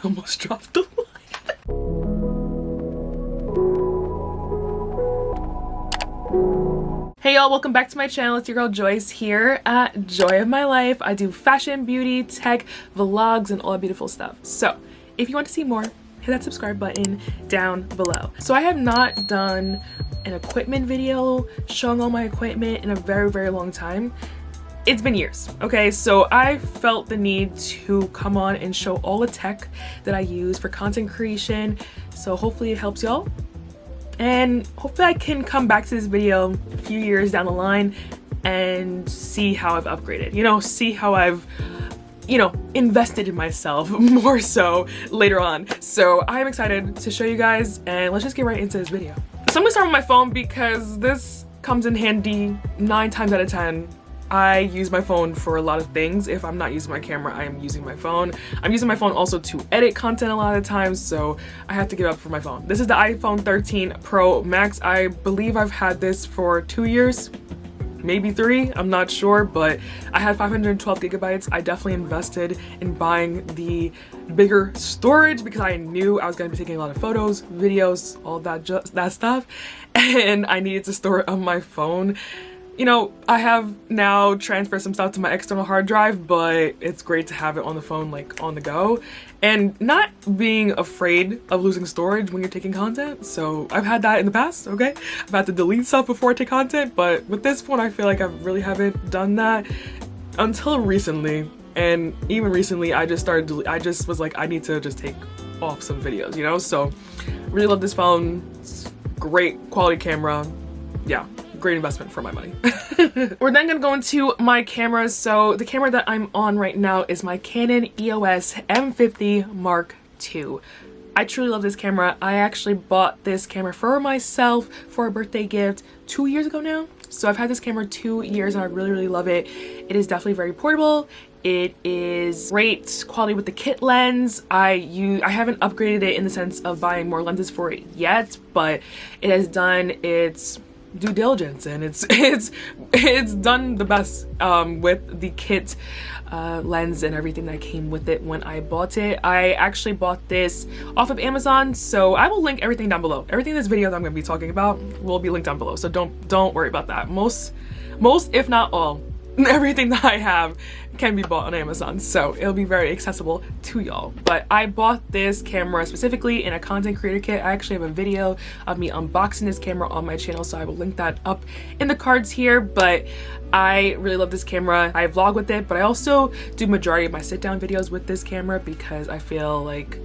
almost dropped the light. Hey y'all, welcome back to my channel. It's your girl Joyce here at Joy of My Life. I do fashion, beauty, tech, vlogs, and all that beautiful stuff. So if you want to see more, hit that subscribe button down below. So I have not done an equipment video showing all my equipment in a very long time. It's been years, okay? So I felt the need to come on and show all the tech that I use for content creation. So hopefully it helps y'all. And hopefully I can come back to this video a few years down the line and see how I've upgraded, you know, see how I've, you know, invested in myself more so later on. So I'm excited to show you guys, and let's just get right into this video. So I'm gonna start with my phone because this comes in handy 9 times out of 10. I use my phone for a lot of things. If I'm not using my camera, I am using my phone. I'm using my phone also to edit content a lot of times, so I have to give up for my phone. This is the iPhone 13 Pro Max. I believe I've had this for 2 years, maybe 3, I'm not sure, but I had 512 gigabytes. I definitely invested in buying the bigger storage because I knew I was going to be taking a lot of photos, videos, all that stuff, and I needed to store it on my phone. You know, I have now transferred some stuff to my external hard drive, but it's great to have it on the phone, like on the go, and not being afraid of losing storage when you're taking content. So I've had that in the past, okay? I've had to delete stuff before I take content, but with this phone, I feel like I really haven't done that until recently. And even recently, I just was like, I need to just take off some videos, you know? So really love this phone. It's great quality camera. Yeah. Great investment for my money. We're then gonna go into my cameras. So the camera that I'm on right now is my Canon EOS M50 Mark II. I truly love this camera. I actually bought this camera for myself for a birthday gift 2 years ago now. So I've had this camera 2 years and I really love it. It is definitely very portable. It is great quality with the kit lens. I haven't upgraded it in the sense of buying more lenses for it yet, but it has done its due diligence and it's done the best with the kit lens and everything that came with it when I bought it. I actually bought this off of Amazon, so I will link everything down below. Everything in this video that I'm going to be talking about will be linked down below, so don't worry about that. Most if not all, everything that I have can be bought on Amazon, so it'll be very accessible to y'all. But I bought this camera specifically in a content creator kit. I actually have a video of me unboxing this camera on my channel, so I will link that up in the cards here. But I really love this camera. I vlog with it, but I also do majority of my sit down videos with this camera because I feel like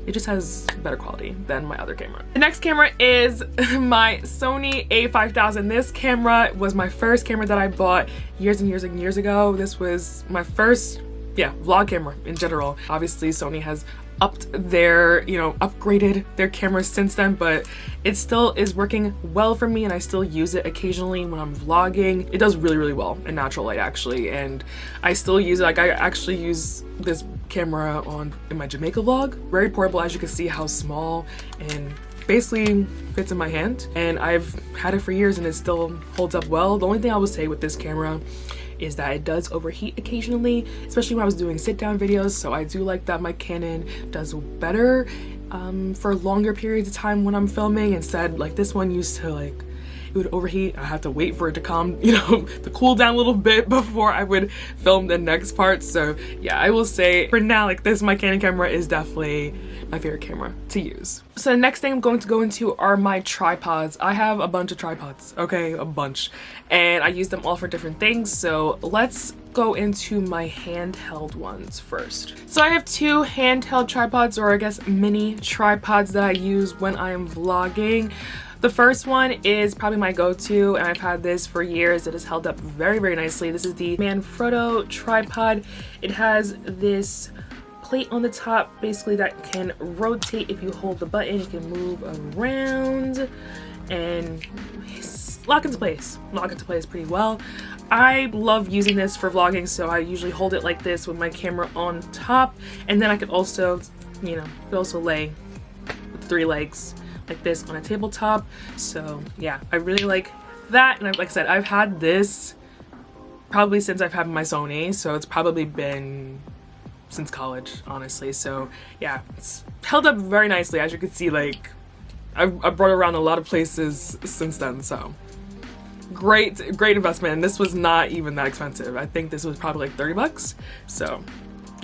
it just has better quality than my other camera. The next camera is my Sony a5000. This camera was my first camera that I bought years and years ago. This was my first, vlog camera in general. Obviously, Sony has upped their, upgraded their cameras since then, but it still is working well for me and I still use it occasionally when I'm vlogging. It does really well in natural light actually, and I still use it. Like I actually use this camera in my Jamaica vlog. Very portable, as you can see how small and basically fits in my hand, and I've had it for years and it still holds up well. The only thing I will say with this camera is that it does overheat occasionally, especially when I was doing sit-down videos, so I do like that my Canon does better for longer periods of time when I'm filming. Instead, like this one used to, like, it would overheat. I had to wait for it to calm, to cool down a little bit before I would film the next part. So yeah, I will say for now, like this, my Canon camera is definitely my favorite camera to use. So the next thing I'm going to go into are my tripods. I have a bunch of tripods, okay, a bunch, and I use them all for different things. So let's go into my handheld ones first. So I have 2 handheld tripods, or I guess mini tripods, that I use when I'm vlogging. The first one is probably my go-to, and I've had this for years. It has held up very nicely. This is the Manfrotto tripod. It has this plate on the top basically that can rotate. If you hold the button, it can move around and lock into place pretty well. I love using this for vlogging, so I usually hold it like this with my camera on top, and then I could also, lay with 3 legs like this on a tabletop. So yeah, I really like that. And like I said, I've had this probably since I've had my Sony, so it's probably been since college, honestly. So yeah, it's held up very nicely. As you can see, like I brought it around a lot of places since then. So great investment. And this was not even that expensive. I think this was probably like 30 bucks. So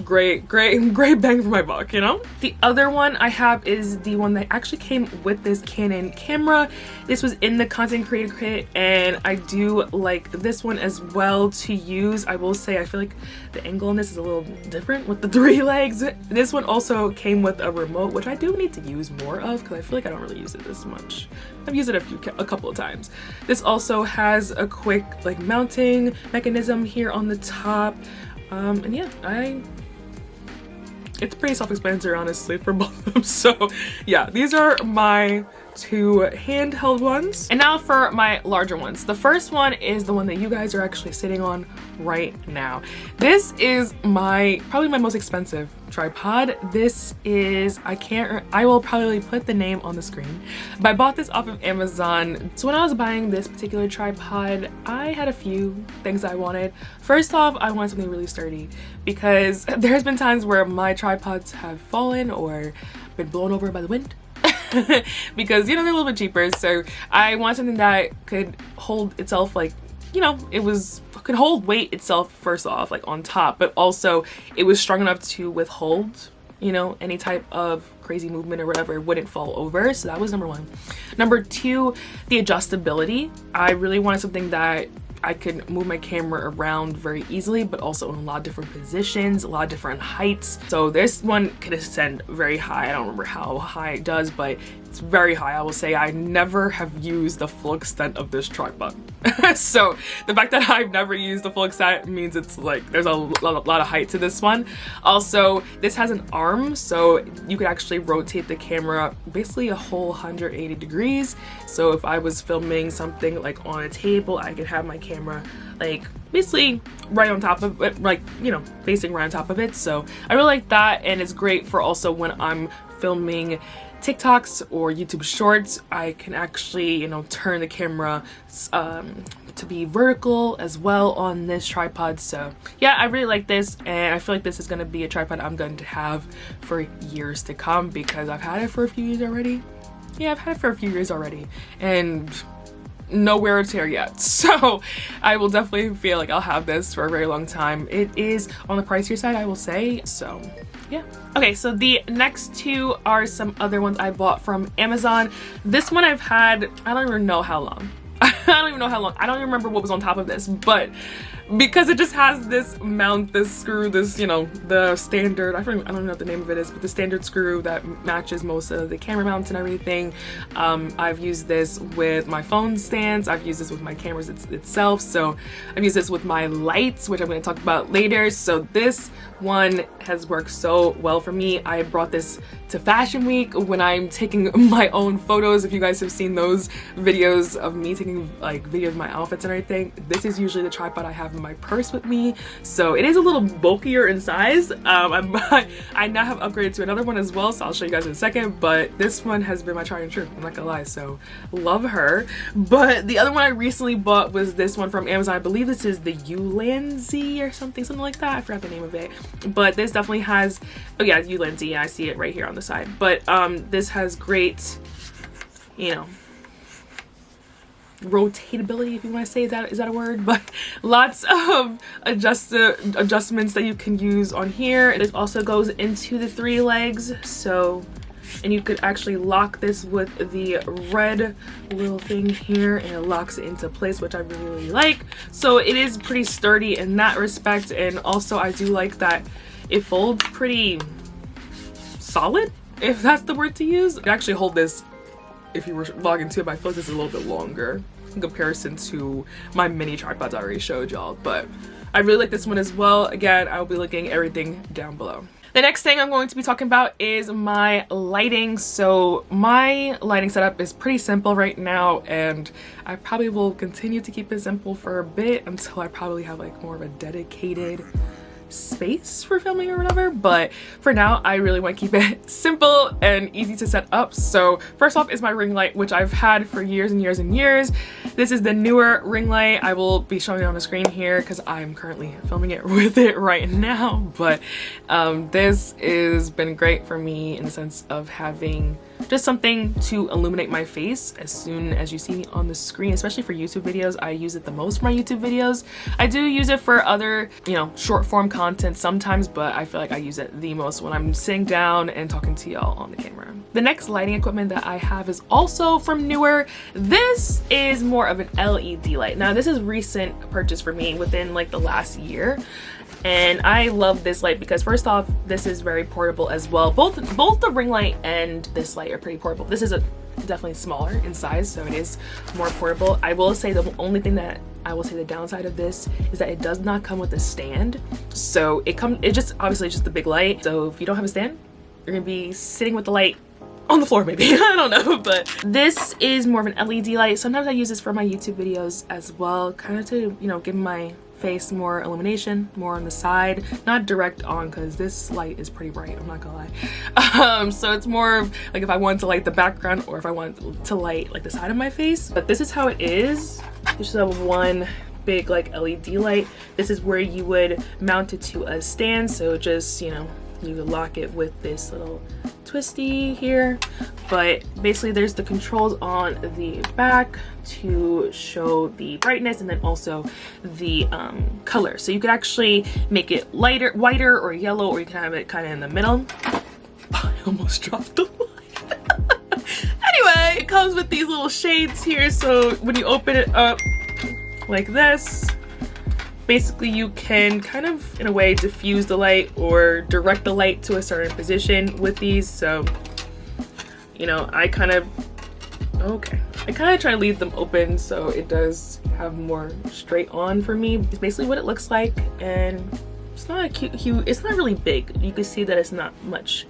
great bang for my buck, you know? The other one I have is the one that actually came with this Canon camera. This was in the content creator kit, and I do like this one as well to use. I will say I feel like the angle on this is a little different with the 3 legs. This one also came with a remote, which I do need to use more of because I feel like I don't really use it this much. I've used it a couple of times. This also has a quick like mounting mechanism here on the top, and yeah, it's pretty self-explanatory, honestly, for both of them. So yeah, these are my 2 handheld ones. And now for my larger ones. The first one is the one that you guys are actually sitting on right now. This is probably my most expensive tripod. This is, I will probably put the name on the screen, but I bought this off of Amazon. So when I was buying this particular tripod, I had a few things I wanted. First off, I wanted something really sturdy because there's been times where my tripods have fallen or been blown over by the wind. Because, you know, they're a little bit cheaper. So I want something that could hold itself, like, you know, could hold weight itself first off, like on top, but also it was strong enough to withhold, you know, any type of crazy movement or whatever. It wouldn't fall over. So that was number 1. Number 2, the adjustability. I really wanted something that I could move my camera around very easily, but also in a lot of different positions, a lot of different heights. So this one could ascend very high. I don't remember how high it does, but it's very high. I will say I never have used the full extent of this tripod. So the fact that I've never used the full extent means it's like there's a lot of height to this one. Also, this has an arm, so you could actually rotate the camera basically a whole 180 degrees. So if I was filming something like on a table, I could have my camera like basically right on top of it, like, you know, facing right on top of it. So I really like that, and it's great for also when I'm filming TikToks or YouTube shorts. I can actually, you know, turn the camera to be vertical as well on this tripod. So yeah, I really like this, and I feel like this is going to be a tripod I'm going to have for years to come because I've had it for a few years already. Yeah, I've had it for a few years already, and no wear and tear yet. So I will definitely feel like I'll have this for a very long time. It is on the pricier side, I will say. So yeah. Okay, so the next 2 are some other ones I bought from Amazon. This one I've had, I don't even know how long. I don't even know how long. I don't even remember what was on top of this, but because it just has this mount, this screw, this, you know, the standard, I don't know what the name of it is, but the standard screw that matches most of the camera mounts and everything. I've used this with my phone stands. I've used this with my cameras itself. So I've used this with my lights, which I'm going to talk about later. So this one has worked so well for me. I brought this to Fashion Week when I'm taking my own photos. If you guys have seen those videos of me taking like videos of my outfits and everything, this is usually the tripod I have in my purse with me. So it is a little bulkier in size. I now have upgraded to another one as well, so I'll show you guys in a second, but this one has been my tried and true, I'm not gonna lie. So love her. But the other one I recently bought was this one from Amazon. I believe this is the Ulanzi or something like that. I forgot the name of it, but this definitely has, oh yeah, Ulanzi. Yeah, I see it right here on the side. But this has great, you know, rotatability, if you want to say that, is that a word? But lots of adjustments that you can use on here. It also goes into the 3 legs, so, and you could actually lock this with the red little thing here, and it locks it into place, which I really like. So it is pretty sturdy in that respect, and also I do like that it folds pretty solid, if that's the word to use. You can actually hold this if you were vlogging too, but I feel like this is a little bit longer in comparison to my mini tripods I already showed y'all. But I really like this one as well. Again, I will be linking everything down below. The next thing I'm going to be talking about is my lighting. So my lighting setup is pretty simple right now, and I probably will continue to keep it simple for a bit until I probably have like more of a dedicated space for filming or whatever, but for now I really want to keep it simple and easy to set up. So first off is my ring light, which I've had for years and years and years. This is the newer ring light. I will be showing it on the screen here because I'm currently filming it with it right now, but this has been great for me in the sense of having just something to illuminate my face as soon as you see me on the screen, especially for YouTube videos. I use it the most for my YouTube videos. I do use it for other, you know, short form content sometimes, but I feel like I use it the most when I'm sitting down and talking to y'all on the camera. The next lighting equipment that I have is also from Newer. This is more of an LED light. Now this is recent purchase for me within like the last year. And I love this light because first off, this is very portable as well. Both the ring light and this light are pretty portable. This is definitely smaller in size, so it is more portable. I will say the only thing that I will say the downside of this is that it does not come with a stand. So it just obviously just the big light. So if you don't have a stand, you're gonna be sitting with the light on the floor maybe. I don't know, but this is more of an LED light. Sometimes I use this for my YouTube videos as well, kind of to, you know, give my face more illumination, more on the side, not direct on, because this light is pretty bright, I'm not gonna lie. So it's more of like if I want to light the background or if I want to light like the side of my face. But this is how it is. There's just one big like LED light. This is where you would mount it to a stand, so just, you know, you would lock it with this little twisty here. But basically there's the controls on the back to show the brightness and then also the color. So you could actually make it lighter, whiter or yellow, or you can have it kind of in the middle. I almost dropped the light. Anyway, it comes with these little shades here, so when you open it up like this, basically you can kind of in a way diffuse the light or direct the light to a certain position with these. So, you know, I kind of try to leave them open so it does have more straight on for me. It's basically what it looks like, and it's not a cute, it's not really big. You can see that it's not much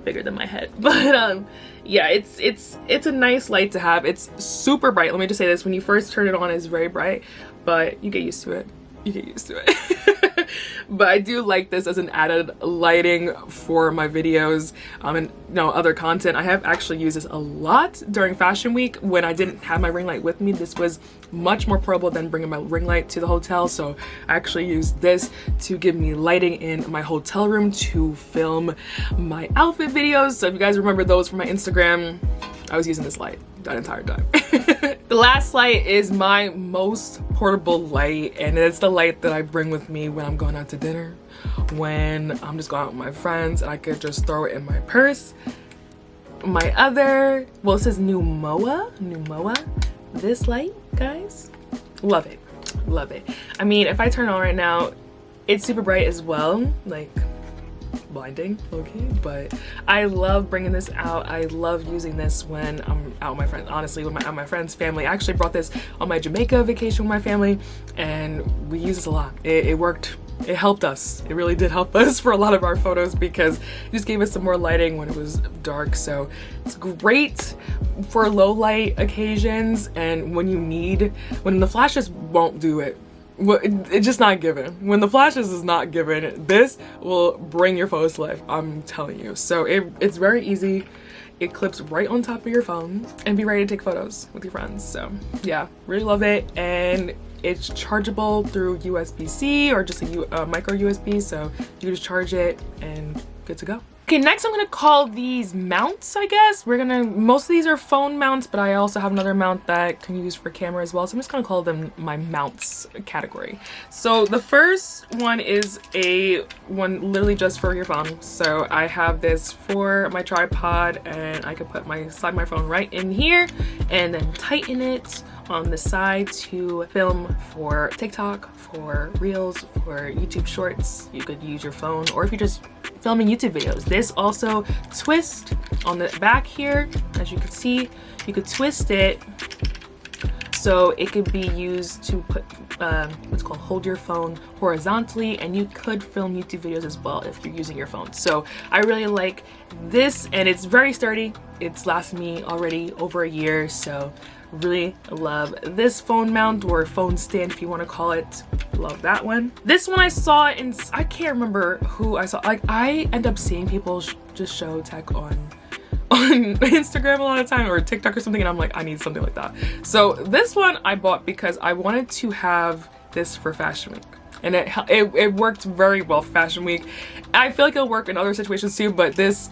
bigger than my head, but yeah, it's a nice light to have. It's super bright. Let me just say this, when you first turn it on, it's very bright, but you get used to it. You get used to it. But I do like this as an added lighting for my videos and other content. I have actually used this a lot during Fashion Week when I didn't have my ring light with me. This was much more portable than bringing my ring light to the hotel, so I actually used this to give me lighting in my hotel room to film my outfit videos. So if you guys remember those from my Instagram, I was using this light that entire time. The last light is my most portable light, and it's the light that I bring with me when I'm going out to dinner, when I'm just going out with my friends, and I could just throw it in my purse. My other, well, it says Numoa. This light, guys, love it, love it. I mean, if I turn it on right now, it's super bright as well, like blinding, okay, but I love bringing this out. I love using this when I'm out with my friends, honestly, with my friends' family. I actually brought this on my Jamaica vacation with my family, and we use this a lot. It worked. It helped us. It really did help us for a lot of our photos because it just gave us some more lighting when it was dark. So it's great for low light occasions, and when the flashes won't do it. Well, it's just not given. When the flashes is not given, this will bring your photos to life, I'm telling you. So it's very easy. It clips right on top of your phone and be ready to take photos with your friends. So yeah, really love it. And it's chargeable through USB-C or just a micro USB. So you just charge it and good to go. Okay, next I'm gonna call these mounts, I guess. Most of these are phone mounts, but I also have another mount that I can use for camera as well. So I'm just gonna call them my mounts category. So the first one is one literally just for your phone. So I have this for my tripod, and I could put my phone right in here and then tighten it on the side to film for TikTok, for Reels, for YouTube Shorts. You could use your phone, or if you're just filming YouTube videos. This also twists on the back here, as you can see. You could twist it so it could be used to put what's called hold your phone horizontally, and you could film YouTube videos as well if you're using your phone. So I really like this, and it's very sturdy. It's lasted me already over a year, so Really love this phone mount, or phone stand if you want to call it. Love that one. This one I saw in, I can't remember who I saw. Like, I end up seeing people just show tech on Instagram a lot of time, or TikTok or something, and I'm like, I need something like that. So this one I bought because I wanted to have this for Fashion Week, and it worked very well for Fashion Week. I feel like it'll work in other situations too, but this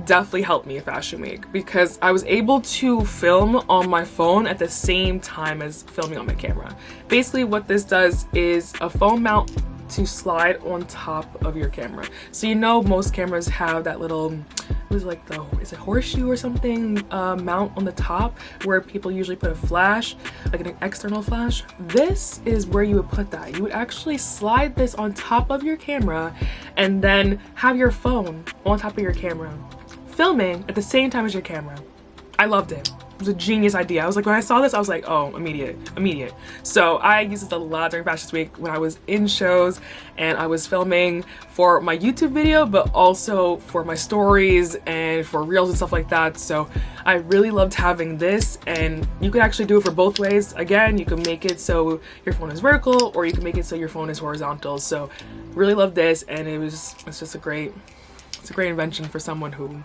definitely helped me in Fashion Week because I was able to film on my phone at the same time as filming on my camera. Basically what this does is a phone mount to slide on top of your camera. So you know most cameras have that little, what is it, like is it horseshoe or something, mount on the top where people usually put a flash, like an external flash. This is where you would put that. You would actually slide this on top of your camera and then have your phone on top of your camera, filming at the same time as your camera. I loved it. It was a genius idea. I was like, when I saw this, I was like, oh, immediate. So I used this a lot during Fashion Week when I was in shows and I was filming for my YouTube video, but also for my stories and for reels and stuff like that. So I really loved having this, and you can actually do it for both ways. Again, you can make it so your phone is vertical, or you can make it so your phone is horizontal. So really love this, and it's just a great invention for someone who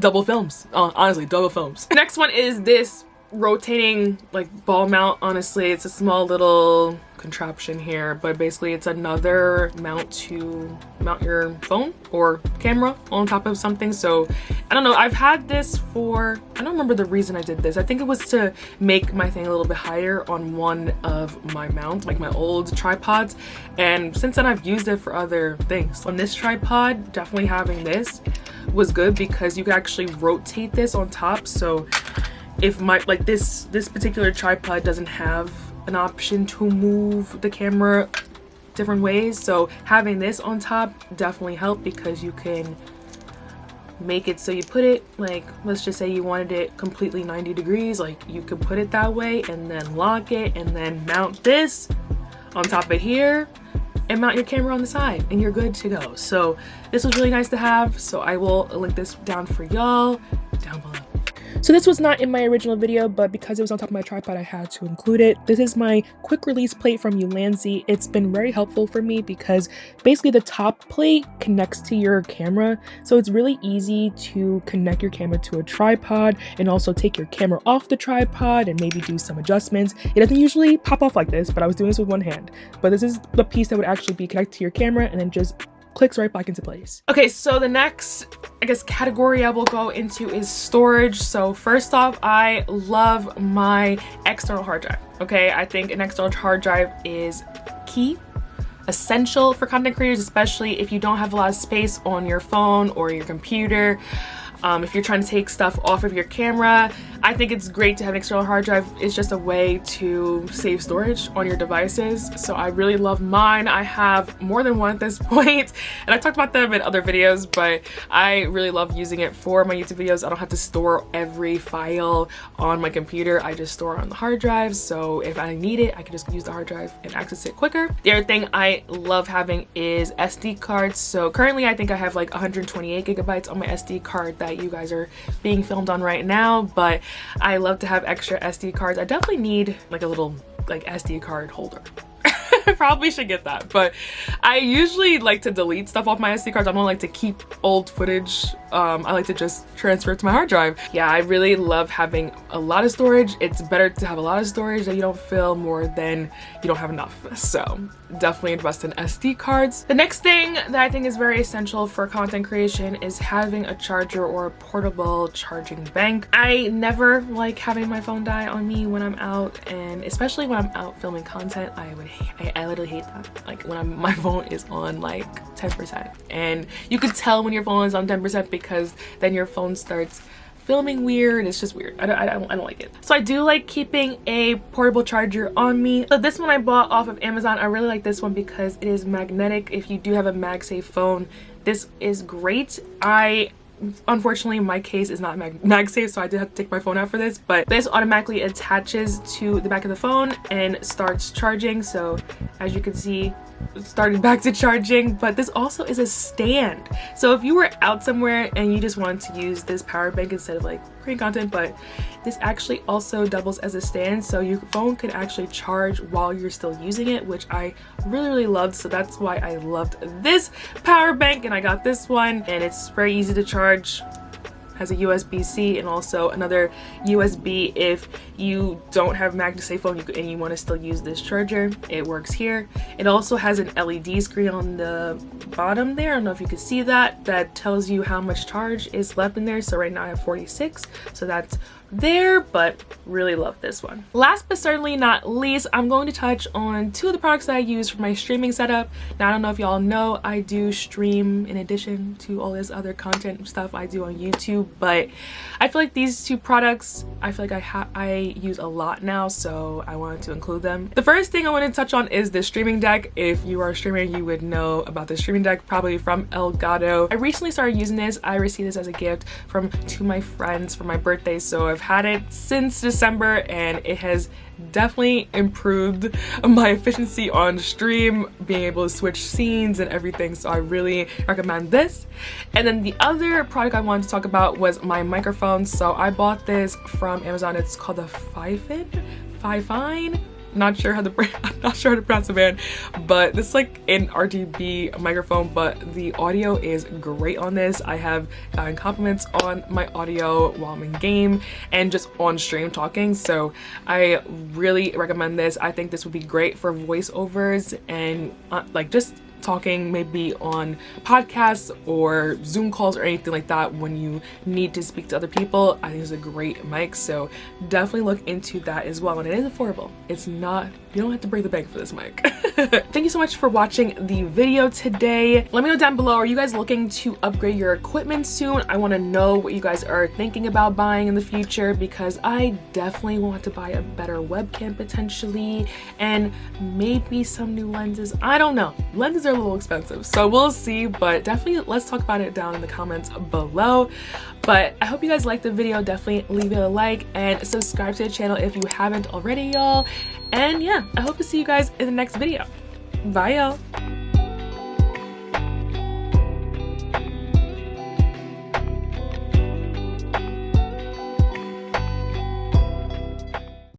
double films. Honestly, double films. Next one is this rotating like ball mount. Honestly, it's a small little contraption here, but basically it's another mount to mount your phone or camera on top of something. So I don't know, I've had this for, I don't remember the reason I did this. I think it was to make my thing a little bit higher on one of my mounts, like my old tripods, and since then I've used it for other things. On this tripod, definitely having this was good because you could actually rotate this on top. So if this particular tripod doesn't have an option to move the camera different ways, so having this on top definitely helped because you can make it so you put it, like, let's just say you wanted it completely 90 degrees, like you could put it that way and then lock it and then mount this on top of here and mount your camera on the side and you're good to go. So this was really nice to have, so I will link this down for y'all down below. So this was not in my original video, but because it was on top of my tripod, I had to include it. This is my quick release plate from Ulanzi. It's been very helpful for me because basically the top plate connects to your camera. So it's really easy to connect your camera to a tripod and also take your camera off the tripod and maybe do some adjustments. It doesn't usually pop off like this, but I was doing this with one hand. But this is the piece that would actually be connected to your camera and then just clicks right back into place. Okay, so the next, I guess, category I will go into is storage. So first off, I love my external hard drive. Okay, I think an external hard drive is key, essential for content creators, especially if you don't have a lot of space on your phone or your computer. If you're trying to take stuff off of your camera, I think it's great to have an external hard drive. It's just a way to save storage on your devices. So I really love mine. I have more than one at this point, and I talked about them in other videos, but I really love using it for my YouTube videos. I don't have to store every file on my computer. I just store it on the hard drive. So if I need it, I can just use the hard drive and access it quicker. The other thing I love having is SD cards. So currently I think I have like 128 gigabytes on my SD card that you guys are being filmed on right now, but I love to have extra SD cards. I definitely need like a little like SD card holder. I probably should get that, but I usually like to delete stuff off my SD cards. I don't like to keep old footage. I like to just transfer it to my hard drive. Yeah, I really love having a lot of storage. It's better to have a lot of storage that you don't fill more than you don't have enough. So definitely invest in SD cards. The next thing that I think is very essential for content creation is having a charger or a portable charging bank. I never like having my phone die on me when I'm out, and especially when I'm out filming content, I literally hate that. Like when my phone is on like 10%, and you could tell when your phone is on 10% because then your phone starts filming weird. It's just weird. I don't like it. So I do like keeping a portable charger on me. So this one I bought off of Amazon. I really like this one because it is magnetic. If you do have a MagSafe phone, this is great. Unfortunately, my case is not MagSafe, so I did have to take my phone out for this, but this automatically attaches to the back of the phone and starts charging. So as you can see, started back to charging. But this also is a stand, so if you were out somewhere and you just wanted to use this power bank instead of like creating content, but this actually also doubles as a stand, so your phone could actually charge while you're still using it, which I really loved. So that's why I loved this power bank, and I got this one, and it's very easy to charge. Has a USB-C and also another USB if you don't have MagSafe phone and you want to still use this charger. It works here. It also has an LED screen on the bottom there. I don't know if you can see that. That tells you how much charge is left in there. So right now I have 46, so that's there, but really love this one. Last but certainly not least, I'm going to touch on two of the products that I use for my streaming setup. Now, I don't know if y'all know, I do stream in addition to all this other content stuff I do on YouTube, but I feel like these two products, I feel like I use a lot now, so I wanted to include them. The first thing I want to touch on is the streaming deck. If you are a streamer, you would know about the streaming deck, probably from Elgato. I recently started using this. I received this as a gift from two of my friends for my birthday, so I've had it since December, and it has definitely improved my efficiency on stream, being able to switch scenes and everything, so I really recommend this. And then the other product I wanted to talk about was my microphone. So I bought this from Amazon. It's called the Fifine. Not sure how to pronounce it, man, but this is like an RGB microphone, but the audio is great on this. I have gotten compliments on my audio while I'm in game and just on stream talking, so I really recommend this. I think this would be great for voiceovers and like just talking maybe on podcasts or Zoom calls or anything like that when you need to speak to other people. I think it's a great mic, so definitely look into that as well. And it is affordable. It's not, you don't have to break the bank for this mic. Thank you so much for watching the video today. Let me know down below, are you guys looking to upgrade your equipment soon? I want to know what you guys are thinking about buying in the future, because I definitely want to buy a better webcam potentially, and maybe some new lenses. I don't know. Lenses are a little expensive, so we'll see, but definitely let's talk about it down in the comments below. But I hope you guys liked the video. Definitely leave it a like and subscribe to the channel if you haven't already, y'all. And yeah, I hope to see you guys in the next video. Bye, y'all.